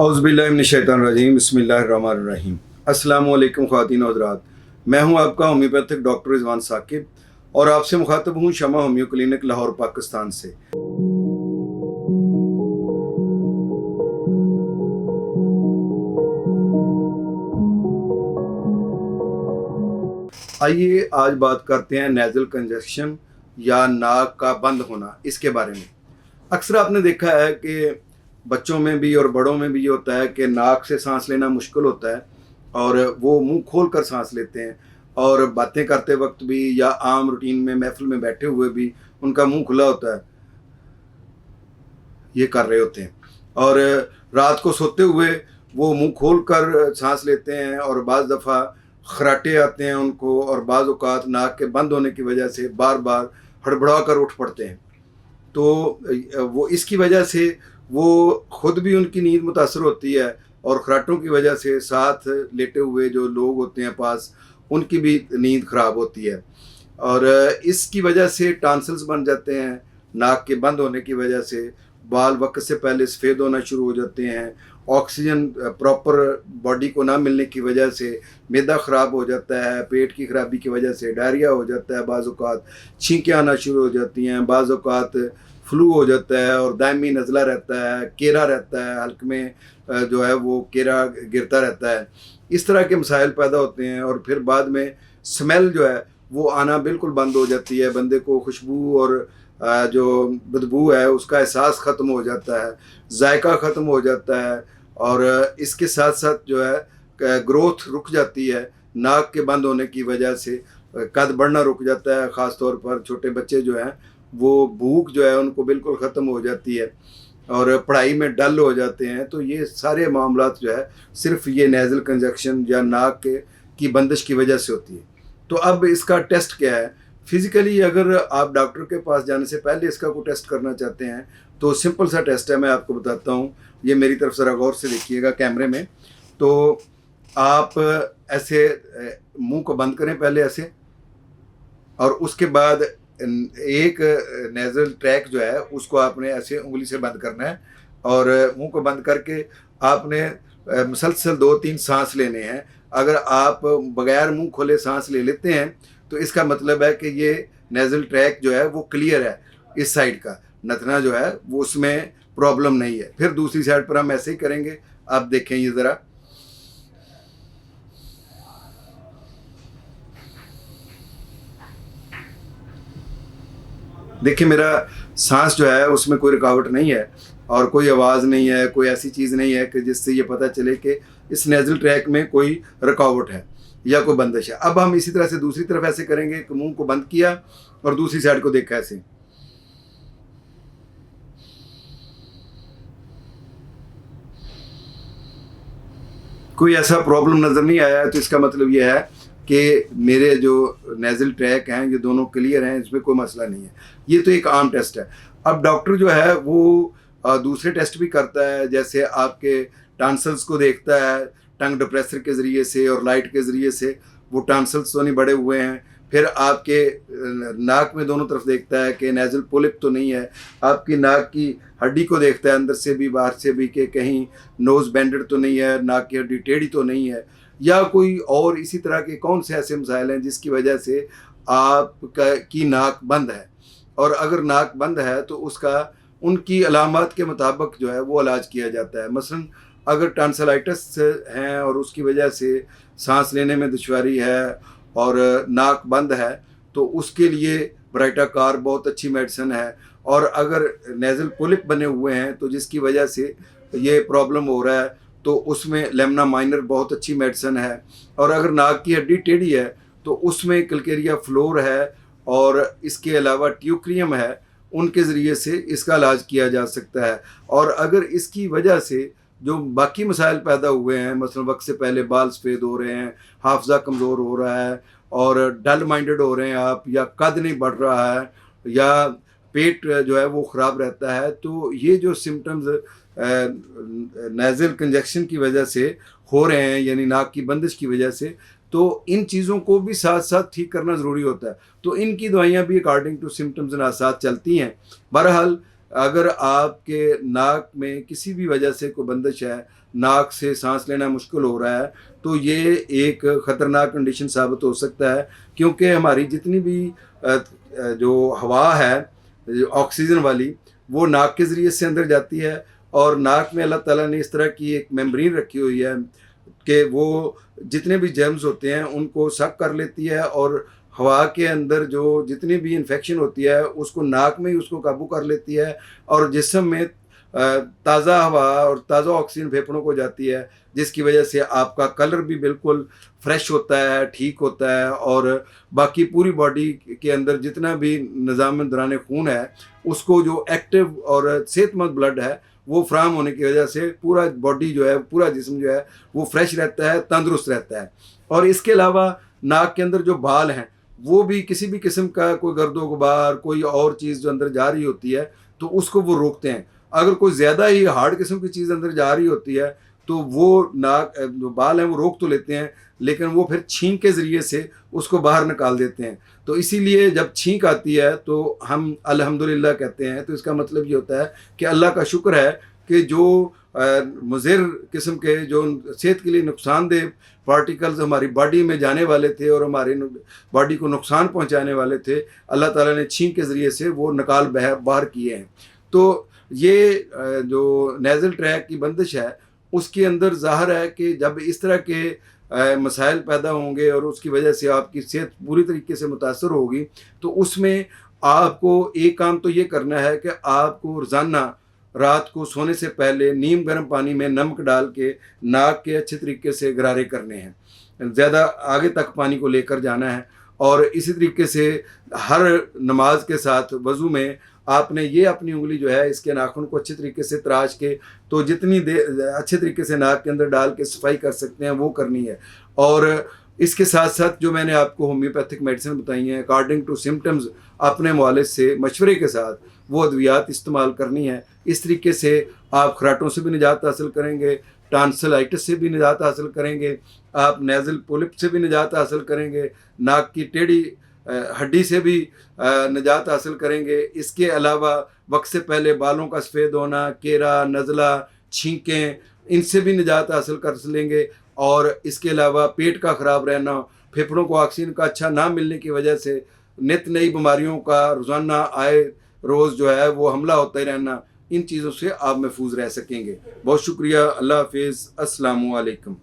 औज़ुबिल्लाहिमिनश्शैतानिर्रजीम बिस्मिल्लाहिर्रहमानिर्रहीम। अस्सलामु अलैकुम ख़वातीन और हज़रात, मैं हूं आपका होम्योपैथिक डॉक्टर रिजवान साकिब और आपसे मुखातब हूं शमा होम्यो क्लिनिक लाहौर पाकिस्तान से। आइए आज बात करते हैं नेज़ल कंजेशन या नाक का बंद होना, इसके बारे में। अक्सर आपने देखा है कि बच्चों में भी और बड़ों में भी ये होता है कि नाक से सांस लेना मुश्किल होता है और वो मुंह खोल कर सांस लेते हैं और बातें करते वक्त भी या आम रूटीन में महफिल में बैठे हुए भी उनका मुंह खुला होता है, ये कर रहे होते हैं। और रात को सोते हुए वो मुंह खोल कर सांस लेते हैं और बाज़ दफ़ा खराटे आते हैं उनको और बाज़ औक़ात नाक के बंद होने की वजह से बार बार हड़बड़ा कर उठ पड़ते हैं। तो वो इसकी वजह से वो खुद भी उनकी नींद मुतासर होती है और खराटों की वजह से साथ लेटे हुए जो लोग होते हैं पास, उनकी भी नींद ख़राब होती है। और इसकी वजह से टॉन्सिल्स बन जाते हैं, नाक के बंद होने की वजह से बाल वक्त से पहले सफ़ेद होना शुरू हो जाते हैं। ऑक्सीजन प्रॉपर बॉडी को ना मिलने की वजह से मैदा ख़राब हो जाता है, पेट की ख़राबी की वजह से डायरिया हो जाता है, बाज़ औक़ात छींकें आना शुरू हो जाती हैं, बाज़ औक़ात फ्लू हो जाता है और दायमी नज़ला रहता है, केरा रहता है, हल्क में जो है वो केरा गिरता रहता है। इस तरह के मसाइल पैदा होते हैं और फिर बाद में स्मेल जो है वो आना बिल्कुल बंद हो जाती है, बंदे को खुशबू और जो बदबू है उसका एहसास ख़त्म हो जाता है, जायका ख़त्म हो जाता है और इसके साथ साथ जो है ग्रोथ रुक जाती है। नाक के बंद होने की वजह से कद बढ़ना रुक जाता है, ख़ास तौर पर छोटे बच्चे जो हैं वो भूख जो है उनको बिल्कुल ख़त्म हो जाती है और पढ़ाई में डल हो जाते हैं। तो ये सारे मामलात जो है सिर्फ ये नेज़ल कंजक्शन या नाक की बंदिश की वजह से होती है। तो अब इसका टेस्ट क्या है? फिज़िकली अगर आप डॉक्टर के पास जाने से पहले इसका कोई टेस्ट करना चाहते हैं तो सिंपल सा टेस्ट है, मैं आपको बताता हूँ। ये मेरी तरफ ज़रा गौर से देखिएगा कैमरे में। तो आप ऐसे मुंह को बंद करें पहले ऐसे, और उसके बाद एक नेज़ल ट्रैक जो है उसको आपने ऐसे उंगली से बंद करना है और मुंह को बंद करके आपने मुसलसल 2-3 सांस लेने हैं। अगर आप बगैर मुंह खोले सांस ले लेते हैं तो इसका मतलब है कि ये नेज़ल ट्रैक जो है वो क्लियर है, इस साइड का नथना जो है वो उसमें प्रॉब्लम नहीं है। फिर दूसरी साइड पर हम ऐसे ही करेंगे, आप देखें ये ज़रा। देखिए मेरा सांस जो है उसमें कोई रुकावट नहीं है और कोई आवाज़ नहीं है, कोई ऐसी चीज़ नहीं है कि जिससे ये पता चले कि इस नेज़ल ट्रैक में कोई रुकावट है या कोई बंदिश है। अब हम इसी तरह से दूसरी तरफ ऐसे करेंगे कि मुंह को बंद किया और दूसरी साइड को देखा ऐसे। कोई ऐसा प्रॉब्लम नज़र नहीं आया है तो इसका मतलब ये है कि मेरे जो नेज़ल ट्रैक हैं ये दोनों क्लियर हैं, इसमें कोई मसला नहीं है। ये तो एक आम टेस्ट है। अब डॉक्टर जो है वो दूसरे टेस्ट भी करता है, जैसे आपके टॉन्सिल्स को देखता है टंग डिप्रेसर के ज़रिए से और लाइट के ज़रिए से, वो टॉन्सिल्स तो नहीं बढ़े हुए हैं। फिर आपके नाक में दोनों तरफ देखता है कि नेज़ल पोलिप तो नहीं है। आपकी नाक की हड्डी को देखता है अंदर से भी बाहर से भी कि कहीं नोज़ बेंडेड तो नहीं है, नाक की हड्डी टेढ़ी तो नहीं है, या कोई और इसी तरह के कौन से ऐसे मसाइल हैं जिसकी वजह से आपका की नाक बंद है। और अगर नाक बंद है तो उसका उनकी अलामत के मुताबिक जो है वो इलाज किया जाता है। मसलन अगर टॉन्सिलाइटिस हैं और उसकी वजह से सांस लेने में दुश्वारी है और नाक बंद है तो उसके लिए ब्राइटाकार बहुत अच्छी मेडिसिन है। और अगर नेज़ल पोलिप बने हुए हैं तो जिसकी वजह से ये प्रॉब्लम हो रहा है तो उसमें लेमना माइनर बहुत अच्छी मेडिसिन है। और अगर नाक की हड्डी टेढ़ी है तो उसमें कलकेरिया फ्लोर है और इसके अलावा ट्यूक्रियम है, उनके ज़रिए से इसका इलाज किया जा सकता है। और अगर इसकी वजह से जो बाकी मसाइल पैदा हुए हैं, मसलन वक्त से पहले बाल सफ़ेद हो रहे हैं, हाफजा कमज़ोर हो रहा है और डल माइंडेड हो रहे हैं आप, या कद नहीं बढ़ रहा है, या पेट जो है वो ख़राब रहता है, तो ये जो सिम्टम्स नेज़ल कंजेक्शन की वजह से हो रहे हैं यानी नाक की बंदिश की वजह से, तो इन चीज़ों को भी साथ साथ ठीक करना ज़रूरी होता है। तो इनकी दवाइयाँ भी अकॉर्डिंग टू सिम्टम्स एंड आसार चलती हैं। बहरहाल अगर आपके नाक में किसी भी वजह से कोई बंदिश है, नाक से सांस लेना मुश्किल हो रहा है, तो ये एक ख़तरनाक कंडीशन साबित हो सकता है, क्योंकि हमारी जितनी भी जो हवा है ऑक्सीजन वाली, वो नाक के ज़रिए से अंदर जाती है, और नाक में अल्लाह ताला ने इस तरह की एक मेम्ब्रेन रखी हुई है कि वो जितने भी जर्म्स होते हैं उनको सक कर लेती है, और हवा के अंदर जो जितनी भी इन्फेक्शन होती है उसको नाक में ही उसको काबू कर लेती है, और जिस्म में ताज़ा हवा और ताज़ा ऑक्सीजन फेफड़ों को जाती है, जिसकी वजह से आपका कलर भी बिल्कुल फ्रेश होता है, ठीक होता है, और बाकी पूरी बॉडी के अंदर जितना भी निज़ाम दौरान खून है उसको जो एक्टिव और सेहतमंद ब्लड है वो फ्राहम होने की वजह से पूरा बॉडी जो है, पूरा जिस्म जो है वो फ्रेश रहता है, तंदुरुस्त रहता है। और इसके अलावा नाक के अंदर जो बाल हैं वो भी किसी भी किस्म का कोई गर्दो गुबार, कोई और चीज़ जो अंदर जा रही होती है तो उसको वो रोकते हैं। अगर कोई ज़्यादा ही हार्ड किस्म की चीज़ अंदर जा रही होती है तो वो नाक जो बाल हैं वो रोक तो लेते हैं, लेकिन वो फिर छींक के ज़रिए से उसको बाहर निकाल देते हैं। तो इसीलिए जब छींक आती है तो हम अल्हम्दुलिल्लाह कहते हैं, तो इसका मतलब ये होता है कि अल्लाह का शुक्र है कि जो मुज़िर किस्म के जो सेहत के लिए नुकसानदेह पार्टिकल्स हमारी बॉडी में जाने वाले थे और हमारी बॉडी को नुकसान पहुंचाने वाले थे, अल्लाह ताला ने छींक के ज़रिए से वो निकाल बाहर किए हैं। तो ये जो नेज़ल ट्रैक की बंदिश है उसके अंदर ज़ाहिर है कि जब इस तरह के मसाइल पैदा होंगे और उसकी वजह से आपकी सेहत पूरी तरीके से मुतासर होगी, तो उसमें आपको एक काम तो ये करना है कि आपको रोज़ाना रात को सोने से पहले नीम गर्म पानी में नमक डाल के नाक के अच्छे तरीके से गरारे करने हैं, ज़्यादा आगे तक पानी को लेकर जाना है। और इसी तरीके से हर नमाज के साथ वज़ू में आपने ये अपनी उंगली जो है इसके नाखून को अच्छे तरीके से तराश के, तो जितनी देर अच्छे तरीके से नाक के अंदर डाल के सफाई कर सकते हैं वो करनी है। और इसके साथ साथ जो मैंने आपको होम्योपैथिक मेडिसिन बताई हैं अकॉर्डिंग टू सिम्टम्स अपने मुआलिज से मशवरे के साथ वो अद्वियात इस्तेमाल करनी है। इस तरीके से आप खराटों से भी निजात हासिल करेंगे, टांसलाइटिस से भी निजात हासिल करेंगे, आप नेज़ल पोलिप से भी निजात हासिल करेंगे, नाक की टेढ़ी हड्डी से भी निजात हासिल करेंगे। इसके अलावा वक्त से पहले बालों का सफ़ेद होना, केरा, नज़ला, छींकें, इनसे भी निजात हासिल कर लेंगे। और इसके अलावा पेट का ख़राब रहना, फेफड़ों को ऑक्सीजन का अच्छा ना मिलने की वजह से नित नई बीमारियों का रोज़ाना आए रोज़ जो है वो हमला होता ही रहना, इन चीज़ों से आप महफूज रह सकेंगे। बहुत शुक्रिया। अल्लाह हाफिज़। अस्सलामु अलैकुम।